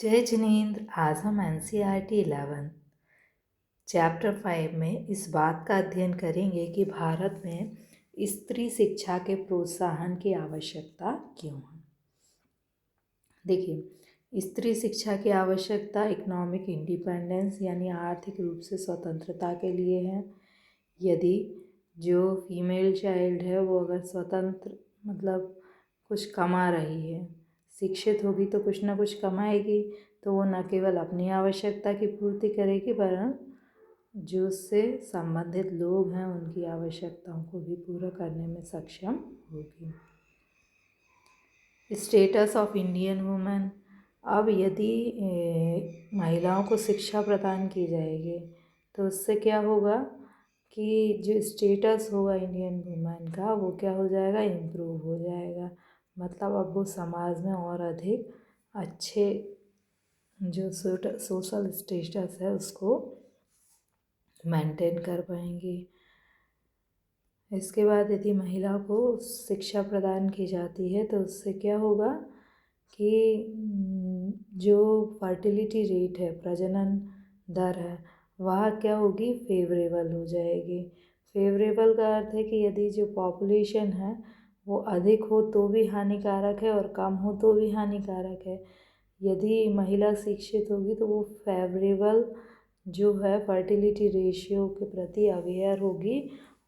जय जिनेंद्र। आज हम NCERT 11 चैप्टर 5 में इस बात का अध्ययन करेंगे कि भारत में स्त्री शिक्षा के प्रोत्साहन की आवश्यकता क्यों है। देखिए, स्त्री शिक्षा की आवश्यकता इकोनॉमिक इंडिपेंडेंस यानी आर्थिक रूप से स्वतंत्रता के लिए है। यदि जो फीमेल चाइल्ड है वो अगर स्वतंत्र मतलब कुछ कमा रही है, शिक्षित होगी तो कुछ ना कुछ कमाएगी, तो वो न केवल अपनी आवश्यकता की पूर्ति करेगी वरन जो उससे संबंधित लोग हैं उनकी आवश्यकताओं को भी पूरा करने में सक्षम होगी। Status of Indian women. अब यदि महिलाओं को शिक्षा प्रदान की जाएगी तो उससे क्या होगा कि जो स्टेटस होगा इंडियन वुमेन का वो क्या हो जाएगा, इम्प्रूव हो जाएगा। मतलब अब वो समाज में और अधिक अच्छे जो सोशल स्टेटस है उसको मेंटेन कर पाएंगी। इसके बाद यदि महिला को शिक्षा प्रदान की जाती है तो उससे क्या होगा कि जो फर्टिलिटी रेट है, प्रजनन दर है, वह क्या होगी, फेवरेबल हो जाएगी। फेवरेबल का अर्थ है कि यदि जो पॉपुलेशन है वो अधिक हो तो भी हानिकारक है और कम हो तो भी हानिकारक है। यदि महिला शिक्षित होगी तो वो फेवरेबल जो है फर्टिलिटी रेशियो के प्रति अवेयर होगी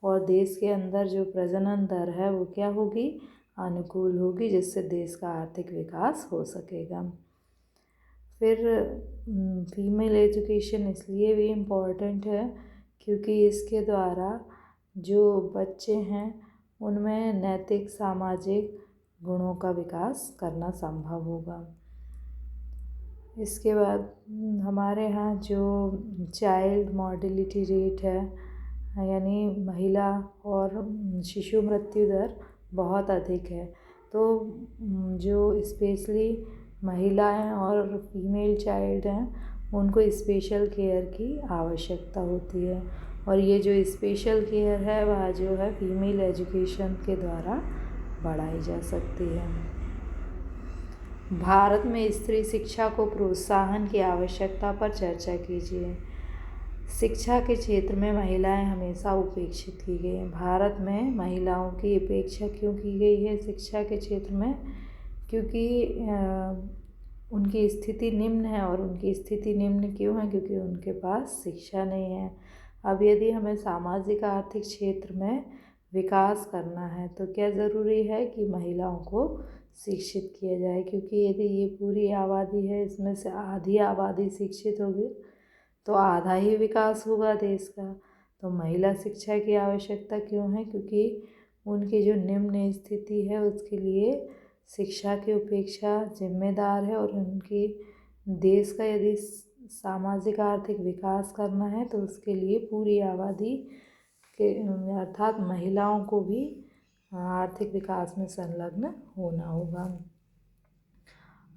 और देश के अंदर जो प्रजनन दर है वो क्या होगी, अनुकूल होगी, जिससे देश का आर्थिक विकास हो सकेगा। फिर फीमेल एजुकेशन इसलिए भी इम्पॉर्टेंट है क्योंकि इसके द्वारा जो बच्चे हैं उनमें नैतिक सामाजिक गुणों का विकास करना संभव होगा। इसके बाद हमारे यहाँ जो चाइल्ड मॉर्टेलिटी रेट है यानी महिला और शिशु मृत्यु दर बहुत अधिक है, तो जो स्पेशली महिलाएं और फीमेल चाइल्ड हैं उनको स्पेशल केयर की आवश्यकता होती है और ये जो स्पेशल केयर है वह जो है फीमेल एजुकेशन के द्वारा बढ़ाई जा सकती है। भारत में स्त्री शिक्षा को प्रोत्साहन की आवश्यकता पर चर्चा कीजिए। शिक्षा के क्षेत्र में महिलाएं हमेशा उपेक्षित की गई हैं। भारत में महिलाओं की उपेक्षा क्यों की गई है शिक्षा के क्षेत्र में? क्योंकि उनकी स्थिति निम्न है। और उनकी स्थिति निम्न क्यों है? क्योंकि उनके पास शिक्षा नहीं है। अब यदि हमें सामाजिक आर्थिक क्षेत्र में विकास करना है तो क्या ज़रूरी है कि महिलाओं को शिक्षित किया जाए, क्योंकि यदि ये पूरी आबादी है इसमें से आधी आबादी शिक्षित होगी तो आधा ही विकास होगा देश का। तो महिला शिक्षा की आवश्यकता क्यों है? क्योंकि उनकी जो निम्न स्थिति है उसके लिए शिक्षा की उपेक्षा जिम्मेदार है और उनकी देश का यदि सामाजिक आर्थिक विकास करना है तो उसके लिए पूरी आबादी के अर्थात महिलाओं को भी आर्थिक विकास में संलग्न होना होगा।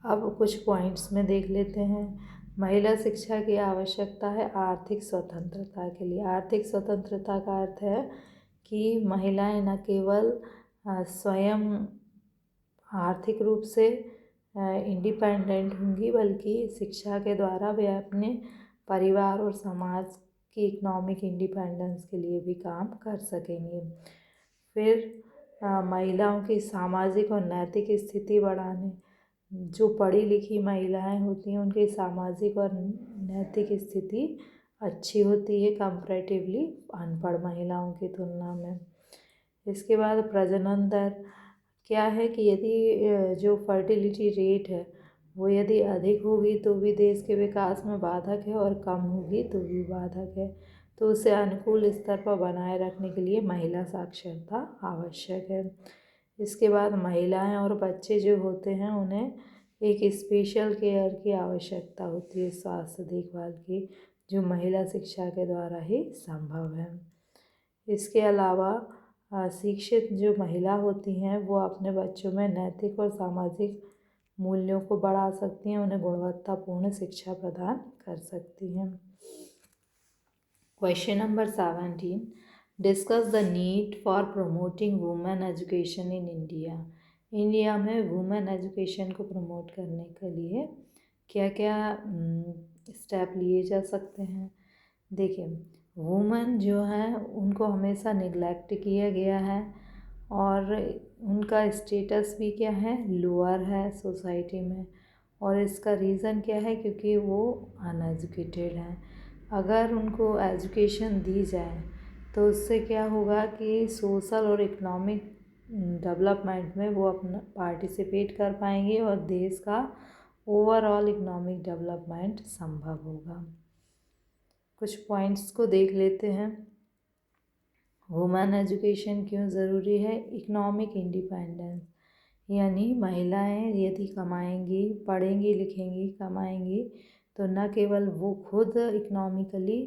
अब कुछ पॉइंट्स में देख लेते हैं। महिला शिक्षा की आवश्यकता है आर्थिक स्वतंत्रता के लिए। आर्थिक स्वतंत्रता का अर्थ है कि महिलाएं न केवल स्वयं आर्थिक रूप से इंडिपेंडेंट होंगी बल्कि शिक्षा के द्वारा वे अपने परिवार और समाज की इकोनॉमिक इंडिपेंडेंस के लिए भी काम कर सकेंगी। फिर महिलाओं की सामाजिक और नैतिक स्थिति बढ़ाने, जो पढ़ी लिखी महिलाएं होती हैं उनकी सामाजिक और नैतिक स्थिति अच्छी होती है कंपैरेटिवली अनपढ़ महिलाओं की तुलना में। इसके बाद प्रजनन दर क्या है कि यदि जो फर्टिलिटी रेट है वो यदि अधिक होगी तो भी देश के विकास में बाधक है और कम होगी तो भी बाधक है। तो उसे अनुकूल स्तर पर बनाए रखने के लिए महिला साक्षरता आवश्यक है। इसके बाद महिलाएं और बच्चे जो होते हैं उन्हें एक स्पेशल केयर की आवश्यकता होती है, स्वास्थ्य देखभाल की, जो महिला शिक्षा के द्वारा ही संभव है। इसके अलावा शिक्षित जो महिला होती हैं वो अपने बच्चों में नैतिक और सामाजिक मूल्यों को बढ़ा सकती हैं, उन्हें गुणवत्तापूर्ण शिक्षा प्रदान कर सकती हैं। Question number 17, discuss the need for promoting women education in India. India में वुमेन एजुकेशन को प्रमोट करने के लिए क्या क्या स्टेप लिए जा सकते हैं। देखिए, वुमेन जो है उनको हमेशा निगलेक्ट किया गया है और उनका स्टेटस भी क्या है, लोअर है सोसाइटी में। और इसका रीज़न क्या है, क्योंकि वो अनएजुकेटेड हैं। अगर उनको एजुकेशन दी जाए तो उससे क्या होगा कि सोशल और इकोनॉमिक डेवलपमेंट में वो अपना पार्टिसिपेट कर पाएंगे और देश का ओवरऑल इकोनॉमिक डेवलपमेंट संभव होगा। कुछ पॉइंट्स को देख लेते हैं। वुमेन एजुकेशन क्यों ज़रूरी है। इकोनॉमिक इंडिपेंडेंस, यानी महिलाएं यदि कमाएंगी, पढ़ेंगी लिखेंगी, कमाएंगी, तो न केवल वो खुद इकोनॉमिकली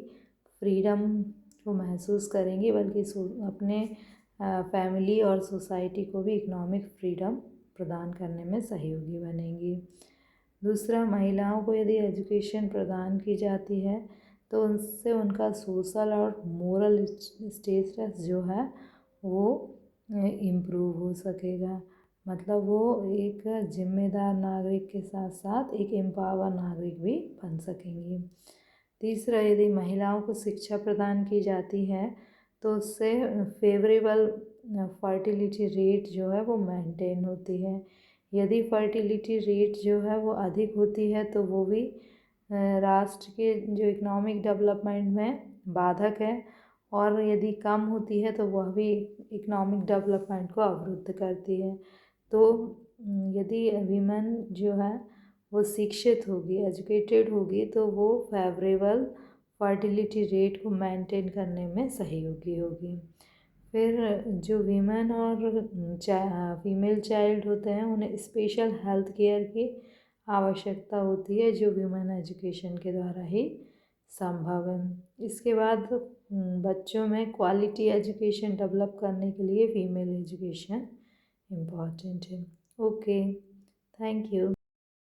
फ्रीडम को महसूस करेंगी बल्कि अपने फैमिली और सोसाइटी को भी इकोनॉमिक फ्रीडम प्रदान करने में सहयोगी बनेंगी। दूसरा, महिलाओं को यदि एजुकेशन प्रदान की जाती है तो उससे उनका सोशल और मोरल स्टेटस जो है वो इम्प्रूव हो सकेगा। मतलब वो एक जिम्मेदार नागरिक के साथ साथ एक एम्पावर नागरिक भी बन सकेंगी। तीसरा, यदि महिलाओं को शिक्षा प्रदान की जाती है तो उससे फेवरेबल फर्टिलिटी रेट जो है वो मेंटेन होती है। यदि फर्टिलिटी रेट जो है वो अधिक होती है तो वो भी राष्ट्र के जो इकोनॉमिक डेवलपमेंट में बाधक है, और यदि कम होती है तो वह भी इकोनॉमिक डेवलपमेंट को अवरुद्ध करती है। तो यदि वीमेन जो है वो शिक्षित होगी, एजुकेटेड होगी, तो वो फेवरेबल फर्टिलिटी रेट को मेंटेन करने में सहयोगी होगी। फिर जो वीमेन और फीमेल चाइल्ड होते हैं उन्हें स्पेशल हेल्थ केयर की आवश्यकता होती है, जो वीमेन एजुकेशन के द्वारा ही संभव है। इसके बाद बच्चों में क्वालिटी एजुकेशन डेवलप करने के लिए फीमेल एजुकेशन इम्पॉर्टेंट है। Okay, thank you.